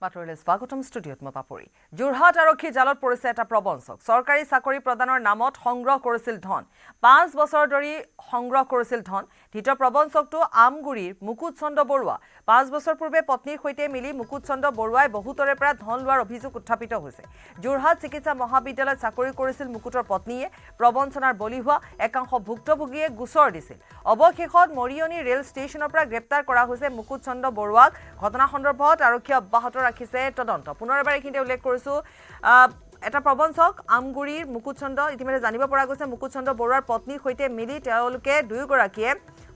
বাতৰিলৈ স্বাগতম ষ্টুডিঅ'ত মই পাপৰি যোৰহাট আৰক্ষী জালত পৰিছে এটা প্ৰবঞ্চক চৰকাৰী চাকৰি প্ৰদানৰ নামত সংগ্ৰহ কৰিছিল ধন 5 বছৰ ধৰি সংগ্ৰহ কৰিছিল ধন দ্বিতীয় প্ৰবঞ্চকটো আমগুৰিৰ মুকুট চন্দ্ৰ বৰুৱা 5 বছৰ পূৰ্বে পত্নীৰ সৈতে মিলি মুকুট চন্দ্ৰ বৰুৱাই বহুতৰে পৰা ধন লোৱাৰ অভিযোগ উত্থাপিত হৈছে যোৰহাট চিকিৎসা মহাবিদ্যালয়ত চাকৰি কৰিছিল মুকুটৰ পত্নীয়ে প্ৰবঞ্চনাৰ বলি হোৱা একাংশ ভুক্তভোগীয়ে গোচৰ দিছিল অৱশেষত মৰিয়নি ৰেল ষ্টেচনৰ পৰা গ্ৰেপ্তাৰ কৰা হৈছে মুকুট চন্দ্ৰ বৰুৱাক ঘটনা সন্দৰ্ভত আৰক্ষী অব্যাহত ৰাখিছে তদন্ত পুনৰ এবাৰ এইখিনি উল্লেখ কৰিছো এটা প্ৰবঞ্চক আমগুৰিৰ মুকুট চন্দ্ৰ ইতিমধ্যে জানিব পৰা গৈছে মুকুট চন্দ্ৰ বৰুৱাৰ পত্নীৰ সৈতে মিলি তেওঁলোকে দুয়োগৰাকীয়ে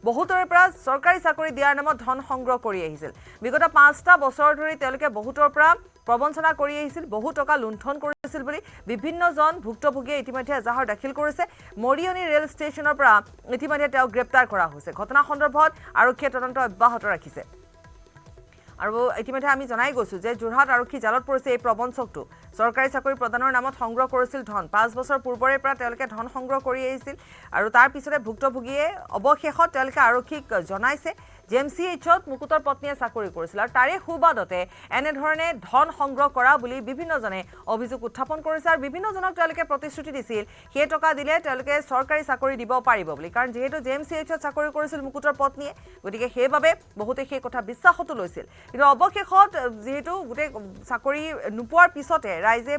বহুতৰে পৰা চৰকাৰী চাকৰি দিয়াৰ নামত ধন সংগ্ৰহ কৰি আহিছিল বিগত 5টা বছৰ ধৰি তেওঁলোকে বহুতৰ পৰা প্ৰবঞ্চনা কৰি আহিছিল বহু টকা লুণ্ঠন কৰিছিল বুলি বিভিন্নজন ভুক্তভোগীয়ে ইতিমধ্যে এজাহাৰ দাখিল কৰিছে মৰিয়নি ৰেল ষ্টেচনৰ পৰা ইতিমধ্যে তেওঁ গ্ৰেপ্তাৰ কৰা হৈছে ঘটনা সন্দৰ্ভত আৰক্ষীয়ে তদন্ত অব্যাহত ৰাখিছে আৰু ইতিমধ্যে আমি জনাই গৈছো যে যোৰহাট আৰক্ষী জালত পৰিছে এই প্ৰবঞ্চকটো চৰকাৰী চাকৰি প্ৰদানৰ নামত সংগ্ৰহ কৰিছিল ধন 5 বছৰ পূৰ্বৰে পৰা তেওঁলোকে ধন সংগ্ৰহ কৰি আহিছিল আৰু তাৰ পিছতে ভুক্তভোগীয়ে অৱশেষত তেওঁলোকে আৰক্ষীক জনাইছে জেএমচিএইচত মুকুটৰ পত্নীয়ে চাকৰি কৰিছিল আৰু তাৰে সুবাদতে এনে ধৰণে ধন সংগ্ৰহ কৰা বুলি বিভিন্নজনে অভিযোগ উত্থাপন কৰিছে আৰু বিভিন্নজনক তেওঁলোকে প্ৰতিশ্ৰুতি দিছিল সেই টকা দিলে তেওঁলোকে চৰকাৰী চাকৰি দিব পাৰিব বুলি কাৰণ যেহেতু জেএমচিএইচত চাকৰি কৰিছিল মুকুটৰ পত্নীয়ে গতিকে সেইবাবে বহুতে সেই কথা বিশ্বাসতো লৈছিল কিন্তু অৱশেষত যেহেতু গোটেই চাকৰি নোপোৱাৰ পিছতে ৰাইজৰ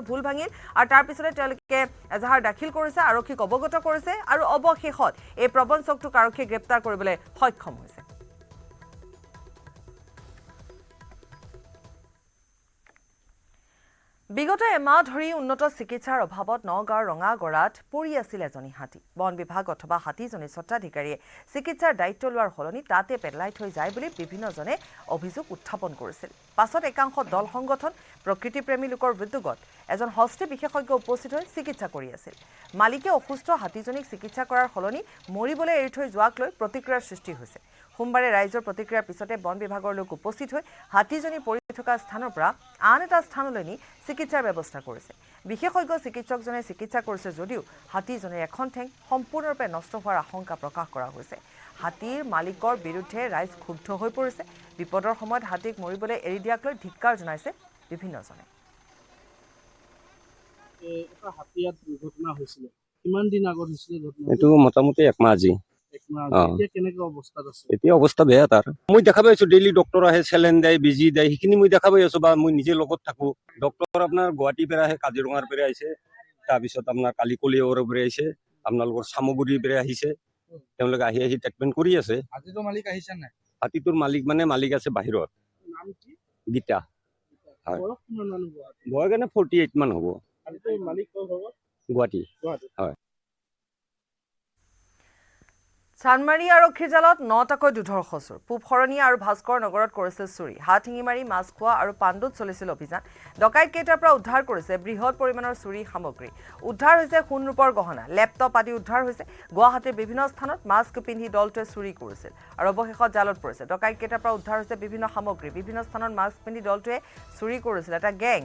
ভুল ভাঙিল আৰু তাৰ পিছতে তেওঁলোকে এজাহাৰ দাখিল কৰিছে আৰক্ষীক অৱগত কৰিছে আৰু অৱশেষত এই প্ৰবঞ্চকটোক আৰক্ষীয়ে গ্ৰেপ্তাৰ কৰিবলৈ সক্ষম হৈছে বিগত এমাহ ধৰি উন্নত চিকিৎসাৰ অভাৱত নগাঁৱৰ ৰঙাগড়াত পৰি আছিল এজনী হাতী বন বিভাগ অথবা হাতীজনী স্বত্বাধিকাৰীয়ে চিকিৎসাৰ দায়িত্ব লোৱাৰ সলনি তাতে পেলাই থৈ যায় বুলি বিভিন্নজনে অভিযোগ উত্থাপন কৰিছিল পাছত একাংশ দল সংগঠন প্ৰকৃতিপ্ৰেমী লোকৰ উদ্যোগত এজন হস্তি বিশেষজ্ঞ উপস্থিত হৈ চিকিৎসা কৰি আছিল মালিকে অসুস্থ হাতীজনীক চিকিৎসা কৰাৰ সলনি মৰিবলৈ এৰি থৈ যোৱাক লৈ প্ৰতিক্ৰিয়াৰ সৃষ্টি হৈছে সোমবাৰে ৰাইজৰ প্ৰতিক্ৰিয়াৰ পিছতে বন বিভাগৰ লোক উপস্থিত হৈ হাতীজনী পৰি থকা স্থানৰ পৰা আন এটা স্থানলৈ নি চিকিৎসাৰ ব্যৱস্থা কৰিছে বিশেষজ্ঞ চিকিৎসকজনে চিকিৎসা কৰিছে যদিও হাতীজনীৰ এখন ঠেং সম্পূৰ্ণৰূপে নষ্ট হোৱাৰ আশংকা প্ৰকাশ কৰা হৈছে হাতীৰ মালিকৰ বিৰুদ্ধে ৰাইজ ক্ষুব্ধ হৈ পৰিছে বিপদৰ সময়ত হাতীক মৰিবলৈ এৰি দিয়াক লৈ ধিক্কাৰ জনাইছে বিভিন্নজনে এটা হাতীয়াত দুৰ্ঘটনা হৈছিল কিমান দিন আগত হৈছিল ঘটনা এটো মোটামুটি এক মাহ আজি এতিয়া অৱস্থা বেয়া তাৰ মই দেখা পাইছো ডেইলি ডক্টৰ আহে চেলেন দেয় বিজি দেয় সেইখিনি মই দেখা পাই আছো বা মই নিজে লগত থাকো ডক্টৰ আপোনাৰ গুৱাহাটীৰ পৰা আহে কাজিৰঙাৰ পৰা আহিছে তাৰপিছত আপোনাৰ কালিকলিয়ৰ পৰা আহিছে আপোনালোকৰ সামগুৰিৰ পৰা আহিছে তেওঁলোকে আহি ট্ৰিটমেণ্ট কৰি আছে হাতীটোৰ মালিক আহিছে নাই হাতীটোৰ মালিক আছে বাহিৰত নাম কি গীতা হয় বয়স এনে 48 মান হ'ব হাতীটোৰ মালিক ক'ৰ হ'ব গুৱাহাটী হয় চানমাৰী আৰক্ষীৰ জালত 9টাকৈ দুধৰ খচুৰ পূব শৰণীয়া আৰু ভাস্কৰ নগৰত কৰিছিল চুৰি হাতশিঙি মাৰি মাছখোৱা আৰু পাণ্ডুত চলিছিল অভিযান ডকাইত কেইটাৰ পৰা উদ্ধাৰ কৰিছে বৃহৎ পৰিমাণৰ চুৰি সামগ্ৰী উদ্ধাৰ হৈছে সোণৰূপৰ গহনা লেপটপ আদি উদ্ধাৰ হৈছে গুৱাহাটীৰ বিভিন্ন স্থানত মাস্ক পিন্ধি দলটোৱে চুৰি কৰিছিল আৰু অৱশেষত জালত পৰিছে ডকাইত কেইটাৰ পৰা উদ্ধাৰ হৈছে বিভিন্ন সামগ্ৰী বিভিন্ন স্থানত মাস্ক পিন্ধি দলটোৱে চুৰি কৰিছিল এটা গেং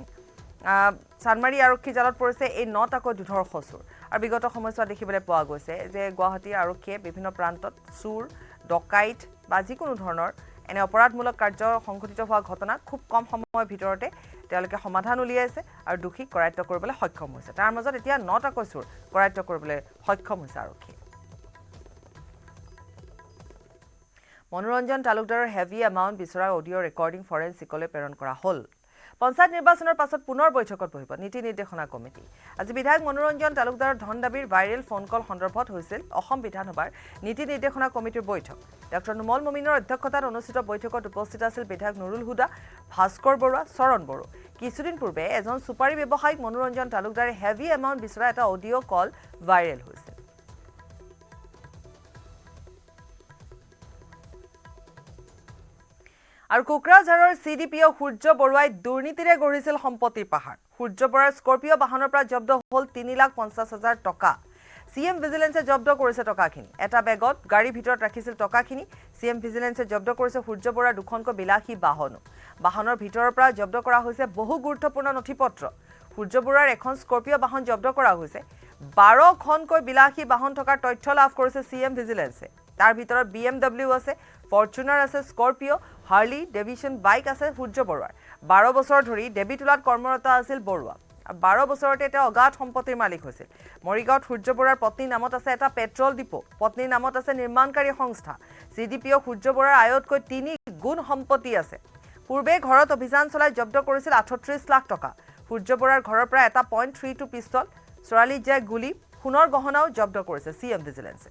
চানমাৰী আৰক্ষী জালত পৰিছে এই 9টাকৈ দুধৰ খচুৰ আৰু বিগত সময়ছোৱাত দেখিবলৈ পোৱা গৈছে যে গুৱাহাটী আৰক্ষীয়ে বিভিন্ন প্ৰান্তত চুৰ ডকাইত বা যিকোনো ধৰণৰ এনে অপৰাধমূলক কাৰ্য সংঘটিত হোৱা ঘটনা খুব কম সময়ৰ ভিতৰতে তেওঁলোকে সমাধান উলিয়াইছে আৰু দোষীক কৰায়ত্ব কৰিবলৈ সক্ষম হৈছে তাৰ মাজত এতিয়া 9টাকৈ চুৰ কৰায়ত্ব কৰিবলৈ সক্ষম হৈছে আৰক্ষী মনোৰঞ্জন তালুকদাৰৰ হেভি এমাউণ্ট বিচৰা অডিঅ' ৰেকৰ্ডিং ফৰেনচিকলৈ প্ৰেৰণ কৰা হ'ল পঞ্চায়ত নিৰ্বাচনৰ পাছত পুনৰ বৈঠকত বহিব নীতি নিৰ্দেশনা কমিটি আজি বিধায়ক মনোৰঞ্জন তালুকদাৰৰ ধন দাবীৰ ভাইৰেল ফোন কল সন্দৰ্ভত হৈছিল অসম বিধানসভাৰ নীতি নিৰ্দেশনা কমিটিৰ বৈঠক ডক্টৰ নুমল মমিনৰ অধ্যক্ষতাত অনুষ্ঠিত বৈঠকত উপস্থিত আছিল বিধায়ক নুৰুল হুদা ভাস্কৰ বৰুৱা চৰণ বড়ো কিছুদিন পূৰ্বে এজন সুপাৰী ব্যৱসায়িক মনোৰঞ্জন তালুকদাৰে হেভি এমাউণ্ট বিচৰা এটা অডিঅ' কল ভাইৰেল হৈছিল আৰু কোকৰাঝাৰৰ চিডিপিঅ সূৰ্য বৰুৱাই দুৰ্নীতিৰে গঢ়িছিল সম্পত্তিৰ পাহাৰ সূৰ্য বৰুৱাৰ স্কৰ্পিঅ বাহনৰ পৰা জব্দ হ'ল 3,50,000 টকা সিএম ভিজিলেন্সে জব্দ কৰিছে টকাখিনি এটা বেগত গাড়ীৰ ভিতৰত ৰাখিছিল টকাখিনি সিএম ভিজিলেন্সে জব্দ কৰিছে সূৰ্য বৰুৱাৰ দুখনকৈ বিলাসী বাহনৰ ভিতৰৰ পৰা জব্দ কৰা হৈছে বহু গুৰুত্বপূৰ্ণ নথিপত্ৰ সূৰ্য বৰুৱাৰ এখন স্কৰ্পিঅ বাহন জব্দ কৰা হৈছে 12খনকৈ বিলাসী বাহন থকাৰ তথ্য লাভ কৰিছে সিএম ভিজিলেন্সে তাৰ ভিতৰত BMW আছে ফৰ্চুনাৰ আছে, স্কৰপিঅ, হাৰ্লি ডেভিছন বাইক আছে সূৰ্য বৰুৱাৰ। 12 বছৰ ধৰি দেৱী তোলাত কৰ্মৰত আছিল বৰুৱা। 12 বছৰতে তেওঁ অগাধ সম্পত্তিৰ মালিক হৈছিল। মৰিগাঁৱত সূৰ্য বৰুৱাৰ পত্নীৰ নামত আছে এটা পেট্ৰল ডিপো, পত্নীৰ নামত আছে নিৰ্মাণকাৰী সংস্থা। CDPO সূৰ্য বৰুৱাৰ আয়তকৈ 3 গুণ সম্পত্তি আছে। পূৰ্বে ঘৰত অভিযান চলাই জব্দ কৰিছিল 38 লাখ টকা। সূৰ্য বৰুৱাৰ ঘৰৰ পৰা এটা .32 পিষ্টল, 44 জেক গুলী, সোণৰ গহনাও জব্দ কৰিছে CM ভিজিলেন্সে।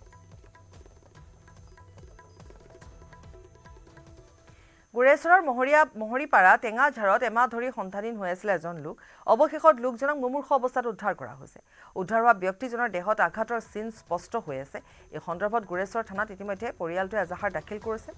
গুৰেশ্বৰৰ মহৰীপাৰা টেঙাঝাৰত এমাহ ধৰি সন্ধানহীন হৈ আছিল এজন লোক। অৱশেষত লোকজনক মুমূৰ্ষু অৱস্থাত উদ্ধাৰ কৰা হৈছে। উদ্ধাৰ হোৱা ব্যক্তিজনৰ দেহত আঘাতৰ চিন স্পষ্ট হৈ আছে। এই সন্দৰ্ভত গুৰেশ্বৰ থানাত ইতিমধ্যে পৰিয়ালটোৱে এজাহাৰ দাখিল কৰিছে।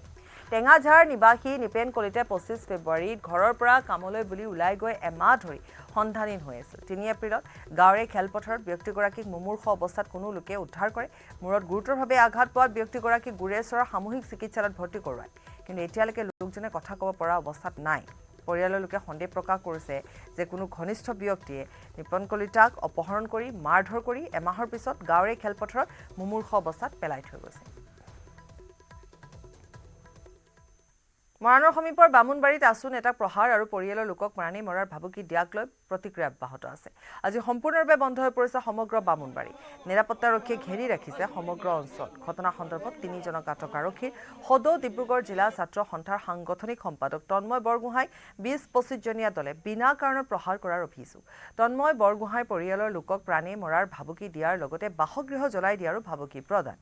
টেঙাঝাৰ নিবাসী নিপেন কলিতাই 25 ফেব্ৰুৱাৰীত ঘৰৰ পৰা কামলৈ বুলি ওলাই গৈ এমাহ ধৰি সন্ধানহীন হৈ আছিল। 3 এপ্ৰিলত গাঁৱৰে খেলপথাৰত ব্যক্তিগৰাকীক মুমূৰ্ষু অৱস্থাত কোনো লোকে উদ্ধাৰ কৰে। মূৰত গুৰুতৰভাৱে আঘাত পোৱাত ব্যক্তিগৰাকীক গুৰেশ্বৰৰ সামূহিক চিকিৎসালয়ত ভৰ্তি কৰোৱায়। কিন্তু এতিয়ালৈকে লোকজনে কথা ক'ব পৰা অৱস্থাত নাই। পৰিয়ালৰ লোকে সন্দেহ প্ৰকাশ কৰিছে যে কোনো ঘনিষ্ঠ ব্যক্তিয়ে নিপন কলিতাক অপহৰণ কৰি মাৰধৰ কৰি এমাহৰ পিছত গাঁৱৰে খেলপথাৰত মুমূৰ্ষু অৱস্থাত পেলাই থৈ গৈছে। মৰাণৰ সমীপৰ বামুণবাৰীত আছু নেতাক প্ৰহাৰ আৰু পৰিয়ালৰ লোকক প্ৰাণী মৰাৰ ভাবুকি দিয়াক লৈ প্ৰতিক্ৰিয়া অব্যাহত আছে। আজি সম্পূৰ্ণৰূপে বন্ধ হৈ পৰিছে সমগ্ৰ বামুণবাৰী। নিৰাপত্তাৰক্ষীয়ে ঘেৰি ৰাখিছে সমগ্ৰ অঞ্চল। ঘটনা সন্দৰ্ভত 3জনক আটক আৰক্ষীৰ। সদৌ ডিব্ৰুগড় জিলা ছাত্ৰ সন্থাৰ সাংগঠনিক সম্পাদক তন্ময় বৰগোহাঁই 20-25 জনীয়া দলে বিনা কাৰণত প্ৰহাৰ কৰাৰ অভিযোগ। তন্ময় বৰগোহাঁইৰ পৰিয়ালৰ লোকক প্ৰাণী মৰাৰ ভাবুকি দিয়াৰ লগতে বাসগৃহ জ্বলাই দিয়াৰো ভাবুকি প্ৰদান।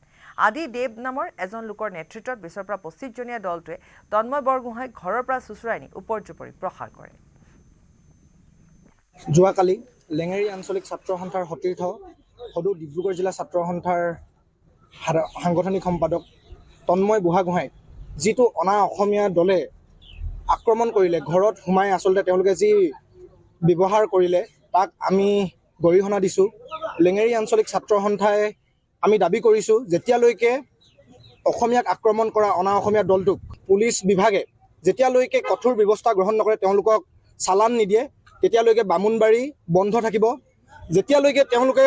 আদি দেৱ নামৰ এজন লোকৰ নেতৃত্বত 20ৰ পৰা 25 জনীয়া দলটোৱে তন্ময় বৰগোহাঁইক ঘৰৰ পৰা চুচুৰাই নি উপৰ্যুপৰি প্ৰহাৰ কৰে। যোৱাকালি লেঙেৰী আঞ্চলিক ছাত্ৰ সন্থাৰ সতীৰ্থ সদৌ ডিব্ৰুগড় জিলা ছাত্ৰ সন্থাৰ সাংগঠনিক সম্পাদক তন্ময় বুঢ়াগোহাঁইক যিটো অনা অসমীয়া দলে আক্ৰমণ কৰিলে, ঘৰত সোমাই আচলতে তেওঁলোকে যি ব্যৱহাৰ কৰিলে তাক আমি গৰিহণা দিছোঁ। লেঙেৰী আঞ্চলিক ছাত্ৰ সন্থাই আমি দাবী কৰিছোঁ যেতিয়ালৈকে অসমীয়াক আক্ৰমণ কৰা অনা অসমীয়া দলটোক পুলিচ বিভাগে যেতিয়ালৈকে কঠোৰ ব্যৱস্থা গ্ৰহণ নকৰে, তেওঁলোকক চালান নিদিয়ে, তেতিয়ালৈকে বামুণবাৰী বন্ধ থাকিব। যেতিয়ালৈকে তেওঁলোকে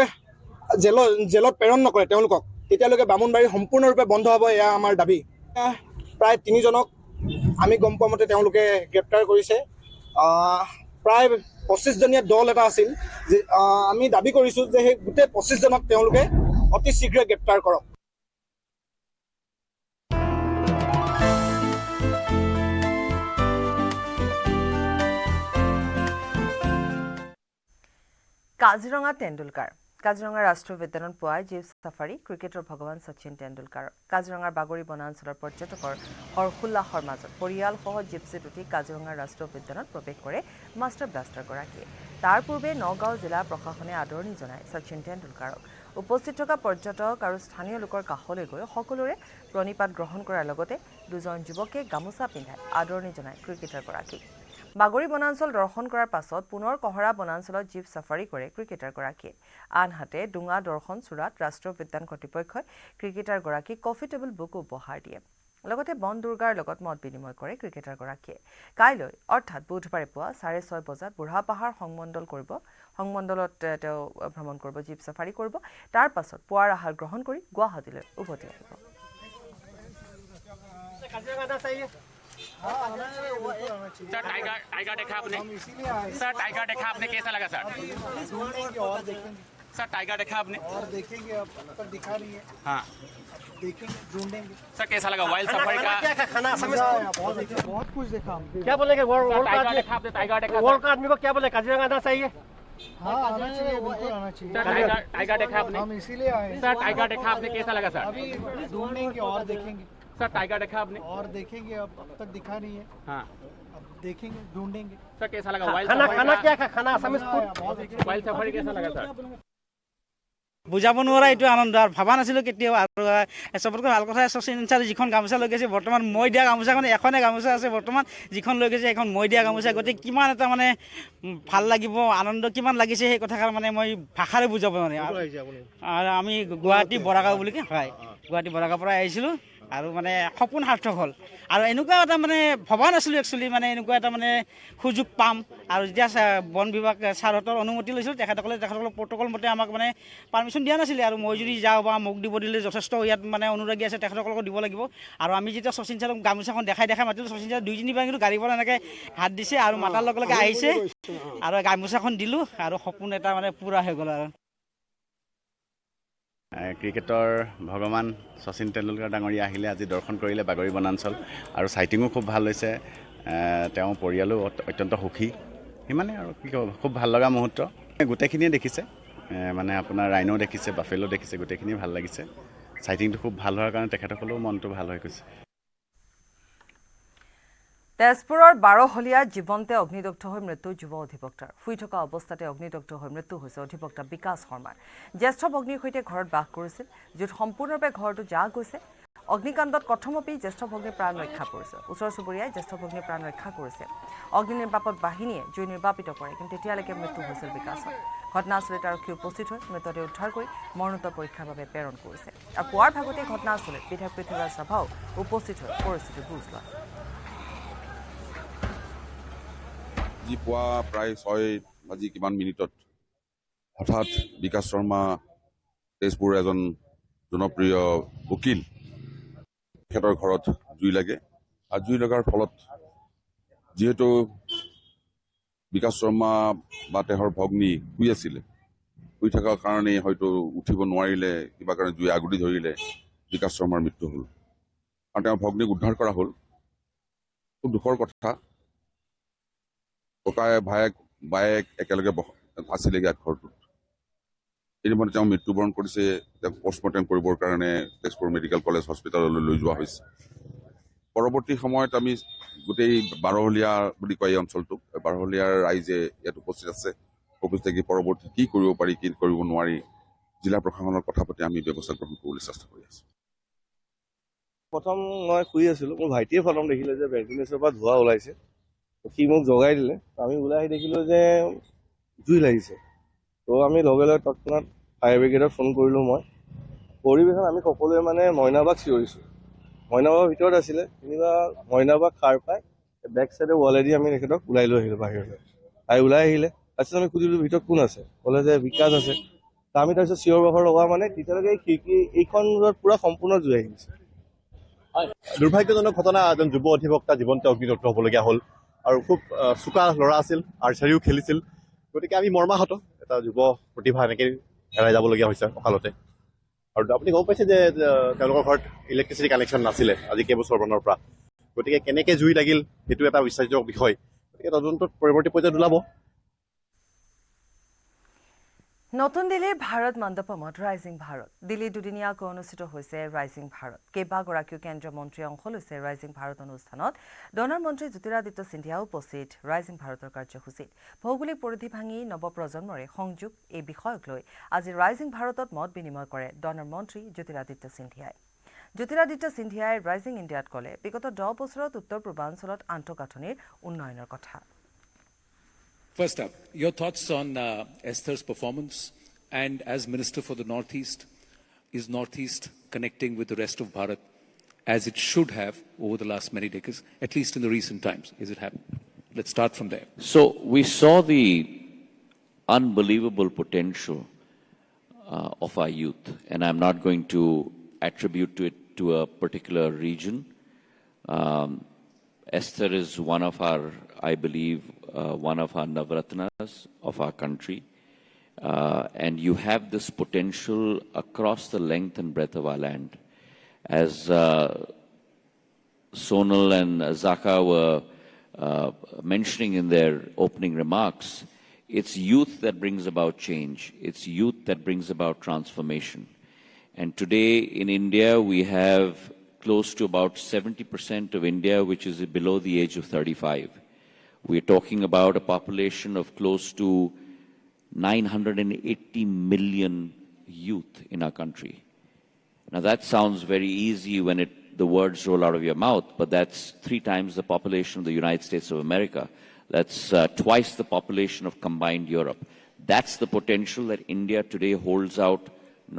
জেলত প্ৰেৰণ নকৰে তেওঁলোকক, তেতিয়ালৈকে বামুণবাৰী সম্পূৰ্ণৰূপে বন্ধ হ'ব, এয়া আমাৰ দাবী। প্ৰায় 3জনক আমি গম পোৱা মতে তেওঁলোকে গ্ৰেপ্তাৰ কৰিছে। প্ৰায় 25জনীয়া দল এটা আছিল। আমি দাবী কৰিছোঁ যে সেই গোটেই 25জনক তেওঁলোকে অতি শীঘ্ৰে গ্ৰেপ্তাৰ কৰক। কাজিৰঙা তেণ্ডুলকাৰ। কাজিৰঙা ৰাষ্ট্ৰীয় উদ্যানত পুৱাই জীপ ছাফাৰী, ক্ৰিকেটৰ ভগৱান শচীন তেণ্ডুলকাৰ। কাজিৰঙাৰ বাগৰি বনাঞ্চলৰ পৰ্যটকৰ হৰ্ষোল্লাসৰ মাজত পৰিয়ালসহ জিপচিত উঠি কাজিৰঙা ৰাষ্ট্ৰীয় উদ্যানত প্ৰৱেশ কৰে মাষ্টাৰ ব্লাষ্টাৰগৰাকীয়ে। তাৰ পূৰ্বে নগাঁও জিলা প্ৰশাসনে আদৰণি জনায় শচীন তেণ্ডুলকাৰক। উপস্থিত থকা পৰ্যটক আৰু স্থানীয় লোকৰ কাষলৈ গৈ সকলোৰে প্ৰণিপাত গ্ৰহণ কৰাৰ লগতে 2জন যুৱকে গামোচা পিন্ধাই আদৰণি জনায় ক্ৰিকেটাৰগৰাকীক। বাগৰি বনাঞ্চল দৰ্শন কৰাৰ পাছত পুনৰ কহৰা বনাঞ্চলত জীপ ছাফাৰী কৰে ক্ৰিকেটাৰগৰাকীয়ে। আনহাতে ডুঙা দৰ্শন চূড়াত ৰাষ্ট্ৰীয় উদ্যান কৰ্তৃপক্ষই ক্ৰিকেটাৰগৰাকীক কফি টেবুল বুক উপহাৰ দিয়ে। লগতে বন দুৰ্গাৰ লগত মত বিনিময় কৰে ক্ৰিকেটাৰগৰাকীয়ে। কাইলৈ অৰ্থাৎ বুধবাৰে পুৱা 6:30 বজাত বুঢ়াপাহাৰ সংমণ্ডলত তেওঁ ভ্ৰমণ কৰিব, জীপ ছাফাৰী কৰিব। তাৰ পাছত পুৱাৰ আহাৰ গ্ৰহণ কৰি গুৱাহাটীলৈ উভতি আহিব। सर टाइगर देखा आपने? सर टाइगर देखा आपने, कैसा लगा सर? सर टाइगर देखा आपने? और देखेंगे, अब तक दिखा नहीं है। हाँ देखेंगे, ढूंढेंगे। सर कैसा लगा वाइल्ड सफारी का? खाना बहुत कुछ देखा हम। क्या बोलेंगे टाइगर देखा आपने? टाइगर देखा वर्ल्ड का आदमी को क्या बोले, काजीरंगा आना चाहिए? हाँ आना चाहिए, बिल्कुल आना चाहिए। सर टाइगर देखा आपने? हम इसीलिए आए। सर टाइगर देखा आपने, कैसा लगा सर? अभी ढूंढेंगे और देखेंगे। सर टाइगर देखा आपने? और देखेंगे, अब तक दिखा नहीं है। हाँ अब देखेंगे, ढूंढेंगे। सर कैसा लगा वाइल्ड खाना सफारी खाना का? क्या खा, खाना आसामीज फूड। वाइल्ड सफारी कैसा लगा सर? বুজাব নোৱাৰা এইটো আনন্দ আৰু ভাবা নাছিলোঁ কেতিয়াও। আৰু চবতকৈ ভাল কথা শচীন ছাৰে যিখন গামোচা লৈ গৈছে, বৰ্তমান মই দিয়া গামোচাখন এখনে গামোচা আছে বৰ্তমান, যিখন লৈ গৈছে এখন মই দিয়া গামোচা। গতিকে কিমান এটা মানে ভাল লাগিব, আনন্দ কিমান লাগিছে সেই কথাষাৰ মানে মই ভাষাৰে বুজাব নোৱাৰিম। আৰু আমি গুৱাহাটী বৰাগাঁও বুলি হয়, গুৱাহাটী বৰাগাঁৱৰ পৰা আহিছিলোঁ। আৰু মানে সপোন সাৰ্থক হ'ল আৰু এনেকুৱা এটা মানে ভবা নাছিলোঁ একচুৱেলি মানে এনেকুৱা এটা মানে সুযোগ পাম আৰু যেতিয়া বন বিভাগ ছাৰহঁতৰ অনুমতি লৈছিলোঁ তেখেতসকলৰ প্ৰট'কল মতে আমাক মানে পাৰ্মিশ্যন দিয়া নাছিলে আৰু মই যদি যাওঁ বা মোক দিব দিলে যথেষ্ট ইয়াত মানে অনুৰাগী আছে তেখেতসকলক দিব লাগিব আৰু আমি যেতিয়া শচীন ছাৰক গামোচাখন দেখাই মাতিলোঁ শচীন ছাৰ 2-3 কিন্তু গাড়ীৰ পৰা এনেকৈ হাত দিছে আৰু মাতাৰ লগে লগে আহিছে আৰু গামোচাখন দিলোঁ আৰু সপোন এটা মানে পূৰা হৈ গ'ল আৰু ক্ৰিকেটৰ ভগৱান শচীন তেণ্ডুলকাৰ ডাঙৰীয়া আহিলে আজি দৰ্শন কৰিলে বাগৰি বনাঞ্চল আৰু চাইটিঙো খুব ভাল হৈছে তেওঁ পৰিয়ালো অত্যন্ত সুখী সিমানে আৰু কি ক'ব খুব ভাল লগা মুহূৰ্ত গোটেইখিনিয়ে দেখিছে মানে আপোনাৰ ৰাইনো দেখিছে বাফেলো দেখিছে গোটেইখিনি ভাল লাগিছে চাইটিংটো খুব ভাল হোৱাৰ কাৰণে তেখেতসকলেও মনটো ভাল হৈ গৈছে তেজপুৰৰ 12হলীয়া জীৱন্তে অগ্নিদগ্ধ হৈ মৃত্যু যুৱ অধিবক্তাৰ শুই থকা অৱস্থাতে অগ্নিদগ্ধ হৈ মৃত্যু হৈছে অধিবক্তা বিকাশ শৰ্মাৰ জ্যেষ্ঠ ভগ্নীৰ সৈতে ঘৰত বাস কৰিছিল য'ত সম্পূৰ্ণৰূপে ঘৰটো জ্বলা গৈছে অগ্নিকাণ্ডত কথমপি জ্যেষ্ঠ ভগ্নীৰ প্ৰাণ ৰক্ষা কৰিছে ওচৰ চুবুৰীয়াই জ্যেষ্ঠ ভগ্নীৰ প্ৰাণ ৰক্ষা কৰিছে অগ্নি নিৰ্বাপক বাহিনীয়ে জুই নিৰ্বাপিত কৰে কিন্তু তেতিয়ালৈকে মৃত্যু হৈছিল বিকাশৰ ঘটনাস্থলীত আৰক্ষী উপস্থিত হৈ মৃতদেহ উদ্ধাৰ কৰি মৰণোত্তৰ পৰীক্ষাৰ বাবে প্ৰেৰণ কৰিছে আৰু পুৱাৰ ভাগতে ঘটনাস্থলীত বিধায়ক পৃথ্বীৰাজ ৰাভাও উপস্থিত হৈ পৰিস্থিতিৰ বুজ লয় আজি পুৱা প্ৰায় 6 বাজি কিমান মিনিটত হঠাৎ বিকাশ শৰ্মা তেজপুৰৰ এজন জনপ্ৰিয় উকিল তেখেতৰ ঘৰত জুই লাগে আৰু জুই লগাৰ ফলত যিহেতু বিকাশ শৰ্মা বা তেওঁৰ ভগ্নী শুই আছিলে শুই থকাৰ কাৰণে হয়তো উঠিব নোৱাৰিলে কিবা কাৰণে জুই আগুৰি ধৰিলে বিকাশ শৰ্মাৰ মৃত্যু হ'ল আৰু তেওঁৰ ভগ্নীক উদ্ধাৰ কৰা হ'ল খুব দুখৰ কথা ককাই বায়েক একেলগে আছিলেগৈ ঘৰটোত ইতিমধ্যে তেওঁ মৃত্যুবৰণ কৰিছে তেওঁক পষ্টমৰ্টেম কৰিবৰ কাৰণে তেজপুৰ মেডিকেল কলেজ হস্পিটেললৈ লৈ যোৱা হৈছে পৰৱৰ্তী সময়ত আমি গোটেই 12হলীয়া বুলি কয় এই অঞ্চলটোক 12হলীয়াৰ ৰাইজে ইয়াত উপস্থিত আছে উপস্থিত থাকি পৰৱৰ্তী কি কৰিব পাৰি কি কৰিব নোৱাৰি জিলা প্ৰশাসনৰ কথা পাতি আমি ব্যৱস্থা গ্ৰহণ কৰিবলৈ চেষ্টা কৰি আছোঁ প্ৰথম মই শুই আছিলোঁ মোৰ ভাইটিয়ে প্ৰথম দেখিলে যে ভেণ্টিলেশ্যনৰ পৰা ধোঁৱা ওলাইছে সি মোক জগাই দিলে আমি ওলাই আহি দেখিলোঁ যে জুই লাগিছে তো আমি লগে লগে তৎক্ষণাত ফায়াৰ ব্ৰিগেডত ফোন কৰিলোঁ মই পৰিৱেশত আমি সকলোৱে মানে মইনাবাক চিঞৰিছোঁ মইনাবাকৰ ভিতৰত আছিলে যেনিবা মইনাবাক সাৰ পাই বেক চাইডে ৱালেদি আমি তেখেতক ওলাই লৈ আহিলোঁ বাহিৰলৈ ওলাই আহিলে তাৰপিছত আমি সুধিলোঁ ভিতৰত কোন আছে ক'লে যে বিকাশ আছে আমি তাৰপিছত চিঞৰ বাখৰ লগা মানে তেতিয়ালৈকে খিৰিকী এইখন পূৰা সম্পূৰ্ণ জুই আহিছে দুৰ্ভাগ্যজনক ঘটনা এজন যুৱ অধিবক্তা জীৱনতে অগ্নিদগ্ধ হ'বলগীয়া হ'ল আৰু খুব চোকা ল'ৰা আছিল আৰ্চাৰীও খেলিছিল গতিকে আমি মৰ্মাহত এটা যুৱ প্ৰতিভা এনেকৈ হেৰাই যাবলগীয়া হৈছে অকালতে আৰু আপুনি গম পাইছে যে তেওঁলোকৰ ঘৰত ইলেক্ট্ৰিচিটি কানেকশ্যন নাছিলে আজি কেইবছৰমানৰ পৰা গতিকে কেনেকৈ জুই লাগিল সেইটো এটা বিশ্বাসযোগ্য বিষয় গতিকে তদন্তত পৰৱৰ্তী পৰ্যায়ত ওলাব নতুন দিল্লীৰ ভাৰত মণ্ডপমত ৰাইজিং ভাৰত দিল্লী দুদিনীয়াকৈ অনুষ্ঠিত হৈছে ৰাইজিং ভাৰত কেইবাগৰাকীও কেন্দ্ৰীয় মন্ত্ৰীয়ে অংশ লৈছে ৰাইজিং ভাৰত অনুষ্ঠানত ডনৰ মন্ত্ৰী জ্যোতিৰাদিত্য সিন্ধিয়াও উপস্থিত ৰাইজিং ভাৰতৰ কাৰ্যসূচীত ভৌগোলিক পৰিধি ভাঙি নৱপ্ৰজন্মৰে সংযোগ এই বিষয়ক লৈ আজি ৰাইজিং ভাৰতত মত বিনিময় কৰে ডনৰ মন্ত্ৰী জ্যোতিৰাদিত্য সিন্ধিয়াই জ্যোতিৰাদিত্য সিন্ধিয়াই ৰাইজিং ইণ্ডিয়াত ক'লে বিগত 10 বছৰত উত্তৰ পূৰ্বাঞ্চলত আন্তঃগাঁথনিৰ উন্নয়নৰ কথা First up, your thoughts on Esther's performance and as Minister for the Northeast, is Northeast connecting with the rest of Bharat as it should have over the last many decades, at least in the recent times? Is it happening? Let's start from there. So we saw the unbelievable potential of our youth, and I'm not going to attribute it to a particular region. Esther is one of our, I believe, one of our Navratnas of our country. And you have this potential across the length and breadth of our land. As Sonal and Zaka were mentioning in their opening remarks, it's youth that brings about change. It's youth that brings about transformation. And today in India, we have close to about 70% of India, which is below the age of 35. We're talking about a population of close to 980 million youth in our country. Now that sounds very easy when the words roll out of your mouth, but that's 3 times the population of the United States of America. That's twice the population of combined Europe. That's the potential that India today holds out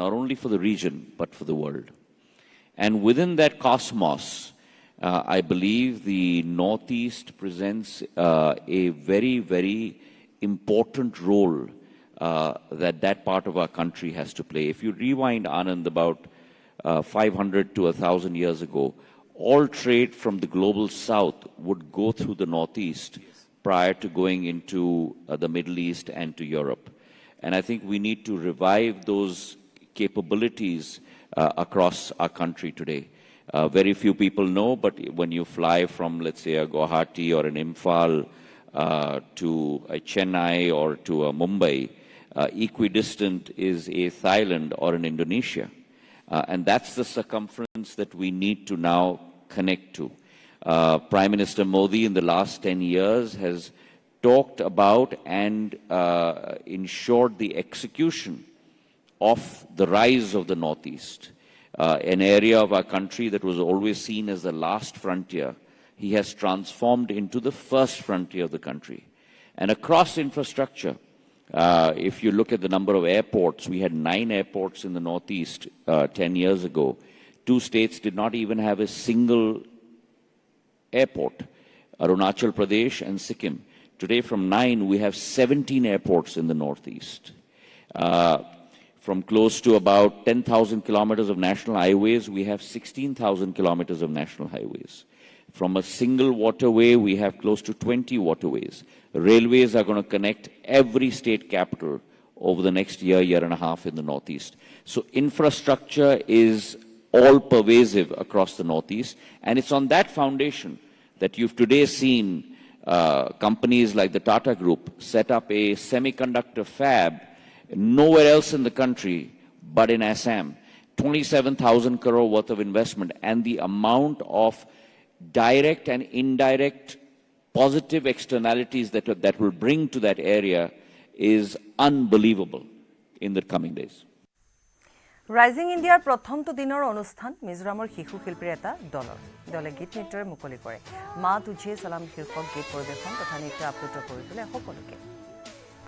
not only for the region, but for the world. And within that cosmos, I believe the Northeast presents a very, very important role that part of our country has to play. If you rewind, Anand, about 500 to 1,000 years ago, all trade from the global south would go through the Northeast prior to going into the Middle East and to Europe. And I think we need to revive those capabilities across our country today. Very few people know, but when you fly from, let's say, a Guwahati or an Imphal to a Chennai or to a Mumbai, equidistant is a Thailand or an Indonesia. And that's the circumference that we need to now connect to. Prime Minister Modi in the last 10 years has talked about and ensured the execution of the rise of the Northeast, an area of our country that was always seen as the last frontier. He has transformed into the first frontier of the country. And across infrastructure, if you look at the number of airports, we had 9 airports in the Northeast 10 years ago. 2 states did not even have a single airport, Arunachal Pradesh and Sikkim. Today from 9, we have 17 airports in the Northeast. From close to about 10,000 kilometers of national highways, we have 16,000 kilometers of national highways. From a single waterway, we have close to 20 waterways. Railways are going to connect every state capital over the next year, year and a half in the Northeast. So infrastructure is all pervasive across the Northeast, and it's on that foundation that you've today seen companies like the Tata Group set up a semiconductor fab nowhere else in the country but in Assam. 27,000 crore worth of investment, and the amount of direct and indirect positive externalities that will bring to that area is unbelievable in the coming days. Rising ইণ্ডিয়াৰ প্ৰথমটো দিনৰ অনুষ্ঠান মিজোৰামৰ শিশু শিল্পীৰ এটা দলে গীত নৃত্যৰে মুকলি কৰে। মা তুঝে সালাম শীৰ্ষক গীত পৰিৱেশন তথা নৃত্য আপ্লুত কৰি তোলে সকলোকে।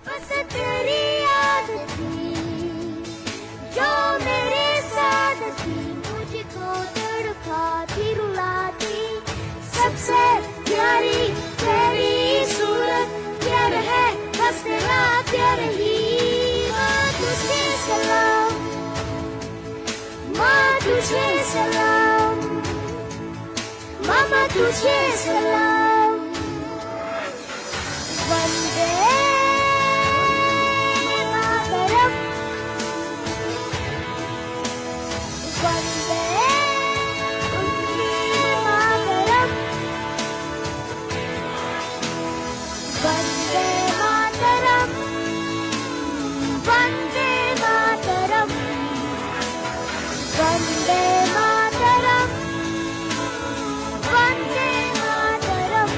सबसे प्यारी तेरी सूरत प्यार है बस तेरा प्यार ही माँ तुझे सलाम माँ तुझे सलाम मामा तुझे सलाम वंदे मातरम वंदे Vande Mataram, Vande Mataram, Vande Mataram, Vande Mataram.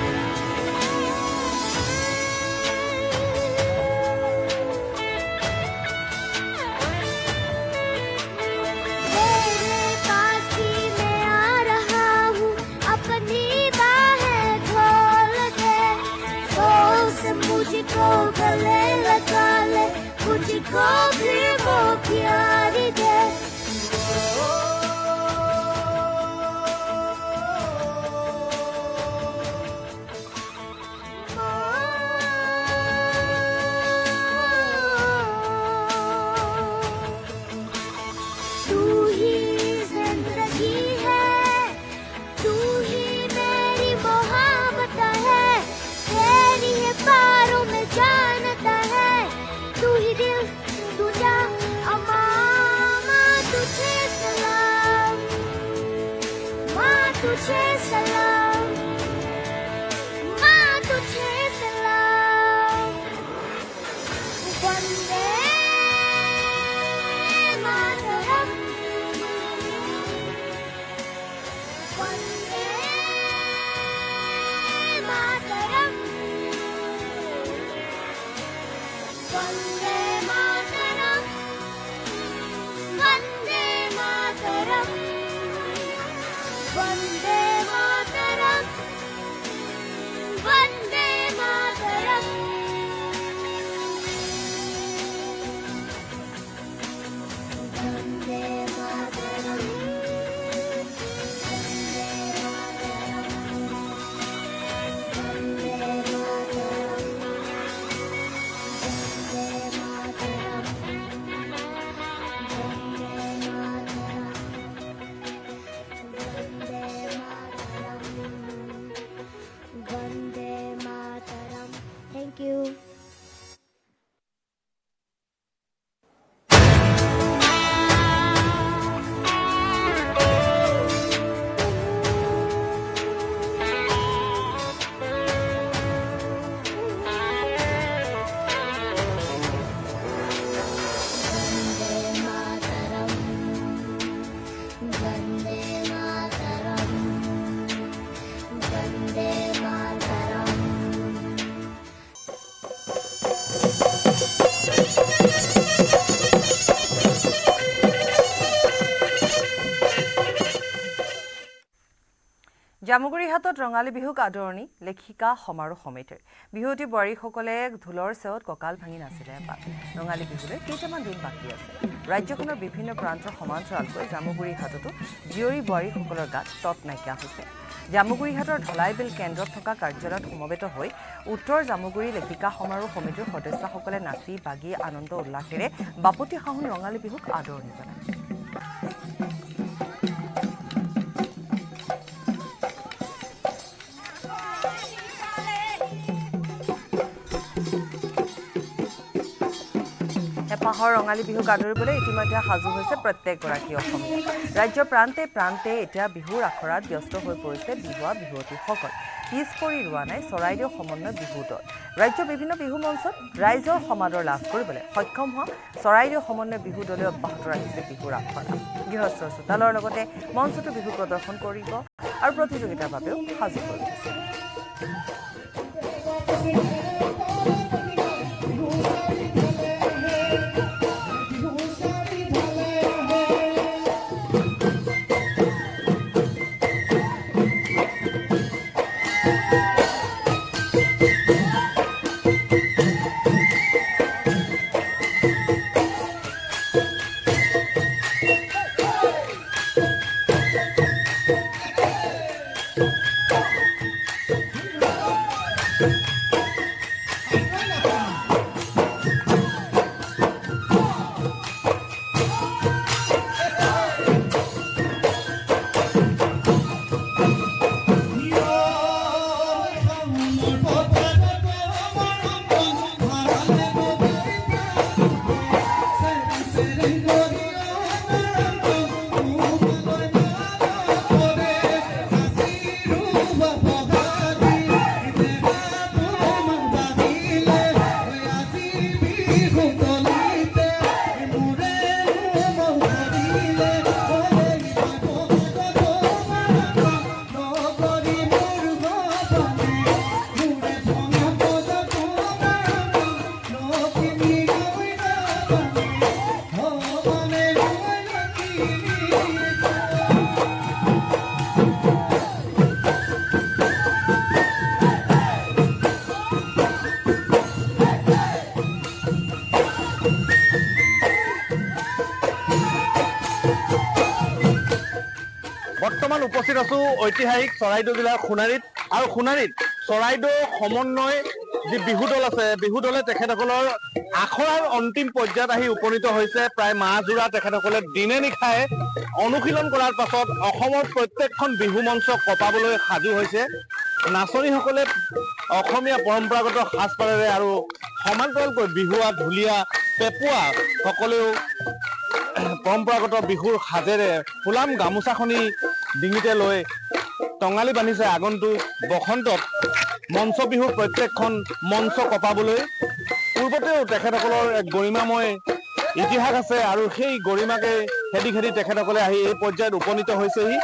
तेरे पास ही मैं आ रहा हूँ, अपनी बाहें खोल दे, से मुझको गले लगा ले, मुझको भी वो प्यार दे। तू ही जिंदगी है, तू ही मेरी मोहब्बत है, तेरी है पारों में जानता है, तू ही दिल, तू जा अमान। জামুগুৰিহাটত ৰঙালী বিহুক আদৰণি লেখিকা সমাৰোহ সমিতিৰ বিহুৱতী বোৱাৰীসকলে ঢোলৰ চেৱত কঁকাল ভাঙি নাচিলে এপাক ৰঙালী বিহুলৈ কেইটামান দিন বাকী আছে ৰাজ্যখনৰ বিভিন্ন প্ৰান্তৰ সমান্তৰালকৈ জামুগুৰিহাটতো জীয়ৰী বোৱাৰীসকলৰ গাত তত নাইকিয়া হৈছে জামুগুৰিহাটৰ ঢলাইবিল কেন্দ্ৰত থকা কাৰ্যালয়ত সমবেত হৈ উত্তৰ জামুগুৰি লেখিকা সমাৰোহ সমিতিৰ সদস্যসকলে নাচি বাগি আনন্দ উল্লাসেৰে বাপতি সাহোন ৰঙালী বিহুক আদৰণি জনায় এপাহৰ ৰঙালী বিহুক আদৰিবলৈ ইতিমধ্যে সাজু হৈছে প্ৰত্যেকগৰাকী অসমীয়া ৰাজ্যৰ প্ৰান্তে প্ৰান্তে এতিয়া বিহুৰ আখৰাত ব্যস্ত হৈ পৰিছে বিহুৱা বিহুৱতীসকল পিছ পৰি ৰোৱা নাই চৰাইদেউ সমন্বয় বিহু দল ৰাজ্যৰ বিভিন্ন বিহু মঞ্চত ৰাইজৰ সমাদৰ লাভ কৰিবলৈ সক্ষম হোৱা চৰাইদেউ সমন্বয় বিহু দলে অব্যাহত ৰাখিছে বিহুৰ আখৰা গৃহস্থৰ চোতালৰ লগতে মঞ্চতো বিহু প্ৰদৰ্শন কৰিব আৰু প্ৰতিযোগিতাৰ বাবেও সাজু হৈ উঠিছে বৰ্তমান উপস্থিত আছো ঐতিহাসিক চৰাইদেউ জিলাৰ সোণাৰীত আৰু সোণাৰীত চৰাইদেউ সমন্বয় যি বিহু দল আছে বিহু দলে তেখেতসকলৰ আখৰাৰ অন্তিম পৰ্যায়ত আহি উপনীত হৈছে প্ৰায় মাহজোৰা তেখেতসকলে দিনে নিশাই অনুশীলন কৰাৰ পাছত অসমৰ প্ৰত্যেকখন বিহু মঞ্চ কপাবলৈ সাজু হৈছে নাচনীসকলে অসমীয়া পৰম্পৰাগত সাজপাৰেৰে আৰু সমান্তৰালকৈ বিহুৱা ঢুলীয়া পেপুৱা সকলেও পৰম্পৰাগত বিহুৰ সাজেৰে ফুলাম গামোচাখনি ডিঙিতে লৈ টঙালি বান্ধিছে আগন্তুক বসন্তত মঞ্চ বিহুৰ প্ৰত্যেকখন মঞ্চ কপাবলৈ পূৰ্বতেও তেখেতসকলৰ এক গৰিমাময় ইতিহাস আছে আৰু সেই গৰিমাকে খেদি খেদি তেখেতসকলে আহি এই পৰ্যায়ত উপনীত হৈছেহি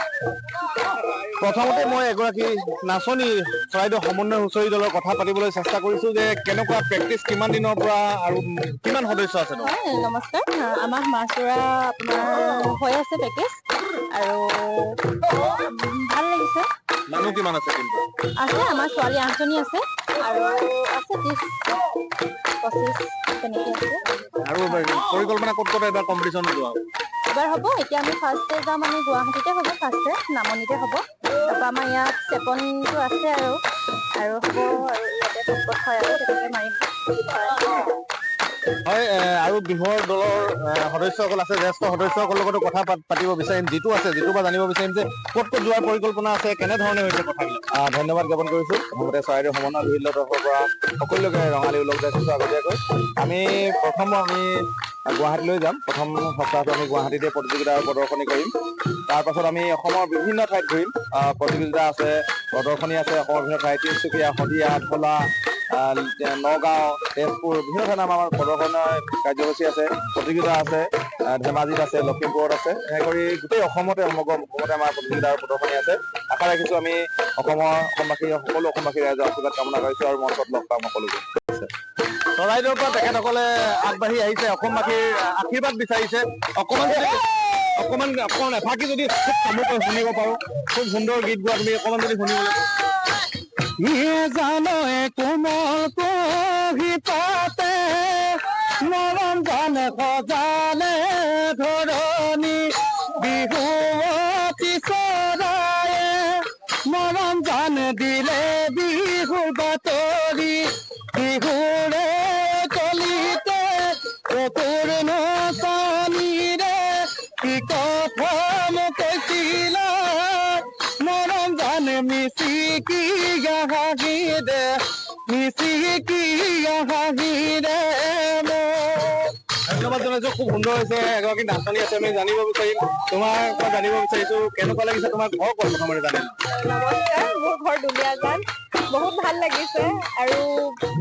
প্ৰথমতে মই এগৰাকী নাচনী চৰাইদেউ সমন্বয় হুঁচৰি দলৰ কথা পাতিবলৈ চেষ্টা কৰিছো যে কেনেকুৱা প্ৰেক্টিচ কিমান দিনৰ পৰা আৰু কিমান সদস্য আছে নমস্কাৰ আমাৰ মাছৰা আপোনাৰ হৈ আছে প্ৰেক্টিচ আৰু ভাল লাগিছে মানুহ কিমান আছে কিন্তু আছে আমাৰ ছোৱালী 8জনী আছে আৰু আছে 30-25 তেনেকৈ আছে আৰু পৰিকল্পনা ক'ত ক'ত এবাৰ কম্পিটিশ্যন লোৱা এবাৰ হ'ব এতিয়া আমি ফাৰ্ষ্টে যাম আমি গুৱাহাটীতে হ'ব ফাৰ্ষ্টে নামনিতে হ'ব তাৰপৰা আমাৰ ইয়াত ছেকেণ্ডটো আছে আৰু হ'ব আৰু ইয়াতে ক'ত হয় আৰু তেনেকৈ মাৰিম হয় আৰু বিহুৰ দলৰ সদস্যসকল আছে জ্যেষ্ঠ সদস্যসকলৰ লগতো কথা পাতিব বিচাৰিম যিটো পৰা জানিব বিচাৰিম যে ক'ত ক'ত যোৱাৰ পৰিকল্পনা আছে কেনেধৰণে হৈছে কথাবিলাক ধন্যবাদ জ্ঞাপন কৰিছোঁ প্ৰথমতে চৰাইদেউ সমন্বয় বিহু দলৰ তৰফৰ পৰা সকলোকে ৰঙালী ওলগ যাইছোঁ আগতীয়াকৈ আমি গুৱাহাটীলৈ যাম প্ৰথম সপ্তাহটো আমি গুৱাহাটীতে প্ৰতিযোগিতাৰ প্ৰদৰ্শনী কৰিম তাৰপাছত আমি অসমৰ বিভিন্ন ঠাইত ঘূৰিম প্ৰতিযোগিতা আছে প্ৰদৰ্শনী আছে অসমৰ বিভিন্ন ঠাইত তিনিচুকীয়া শদিয়া ঢলা নগাঁও তেজপুৰ বিভিন্ন ঠাইত আমাৰ প্ৰদৰ্শনৰ কাৰ্যসূচী আছে প্ৰতিযোগিতা আছে ধেমাজিত আছে লখিমপুৰত আছে এনেকৈ গোটেই অসমতে সমগ্ৰ আমাৰ প্ৰতিযোগিতাৰ প্ৰদৰ্শনী আছে আশা ৰাখিছোঁ আমি অসমবাসী সকলো অসমবাসী ৰাইজৰ আশীৰ্বাদ কামনা কৰিছোঁ আৰু মঞ্চত লগ পাম সকলোকে চৰাইদেউৰ পৰা তেখেতসকলে আগবাঢ়ি আহিছে অসমবাসীৰ আশীৰ্বাদ বিচাৰিছে অকণমান অকণমান এফাকি যদি খুব কামকৈ শুনিব পাৰোঁ খুব সুন্দৰ গীত গোৱা তুমি অকণমান যদি শুনিবলৈ জানো কোমল কুহিতাতে মৰম জানে সজালে ধৰণী বিহুৱতী চৰায়ে মৰম জানে দিলে বিহুৰ বাতৰি বিহুৰে কলিতে চকুৰ নচানীৰে কি কথা মোক কৈছিলা মৰম জানে মিচিকি হাঁহিৰে মিচিকি হাঁহিৰে ধন্যবাদ জনাইছো খুব সুন্দৰ হৈছে এগৰাকী নাচনী আছে আমি জানিব বিচাৰিম তোমাৰ পৰা জানিব বিচাৰিছো কেনেকুৱা লাগিছে তোমাৰ ঘৰ ক'ত প্ৰথমতে জানিম নমস্কাৰ মোৰ ঘৰ দুলীয়াজান বহুত ভাল লাগিছে আৰু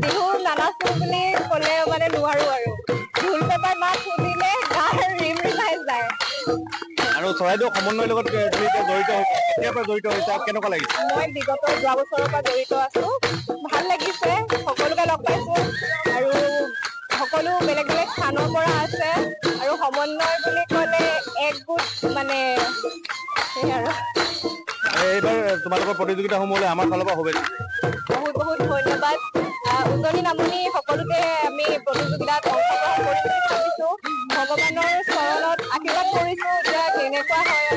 বিহু নানাচো বুলি ক'লে মানে নোৱাৰো আৰু ঢোল পেপাৰ মাত শুনিলে গাৰ ৰিম ৰিমাই যায় আৰু চৰাইদেউ সমন্বয়ৰ লগত তুমি এতিয়া জড়িত হৈছা কেতিয়াৰ পৰা জড়িত হৈছা কেনেকুৱা লাগিছে মই বিগত যোৱা বছৰৰ পৰা জড়িত আছো ভাল লাগিছে সকলোকে লগ পাইছো আৰু সকলো বেলেগ বেলেগ স্থানৰ পৰা আছে আৰু সমন্বয় বুলি ক'লে একগোট মানে সেই আৰু এইবাৰ তোমালোকৰ প্ৰতিযোগিতাসমূহলৈ আমাৰ ফালৰ পৰা শুভেচ্ছা বহুত বহুত ধন্যবাদ উজনি নামনি সকলোতে আমি প্ৰতিযোগিতাত অংশগ্ৰহণ কৰিম বুলি ভাবিছো ভগৱানৰ চৰণত আশীৰ্বাদ কৰিছো এতিয়া কেনেকুৱা হয়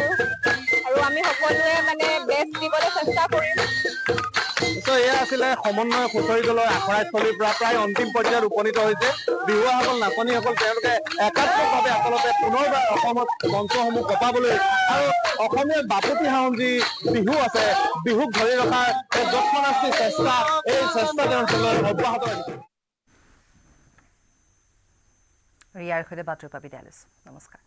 আৰু আমি সকলোৱে মানে বেষ্ট দিবলৈ চেষ্টা কৰিম এয়া আছিলে সমন্বয় হুঁচৰি দলৰ আখৰাস্থলীৰ পৰা প্ৰায় অন্তিম পৰ্যায়ত উপনীত হৈছে বিহুৱাসকল নাচনীসকল তেওঁলোকে একাত্মকভাৱে আচলতে পুনৰবাৰ অসমত মঞ্চসমূহ কটাবলৈ আৰু অসমীয়া বাপতিসাহোন যি বিহু আছে বিহুক ধৰি ৰখাৰ যৎনাস্তি চেষ্টা এই চেষ্টা তেওঁলোকে অব্যাহত ৰাখিছে ৰিয়াৰ সৈতে বাতৰি পৰা বিদায় লৈছো নমস্কাৰ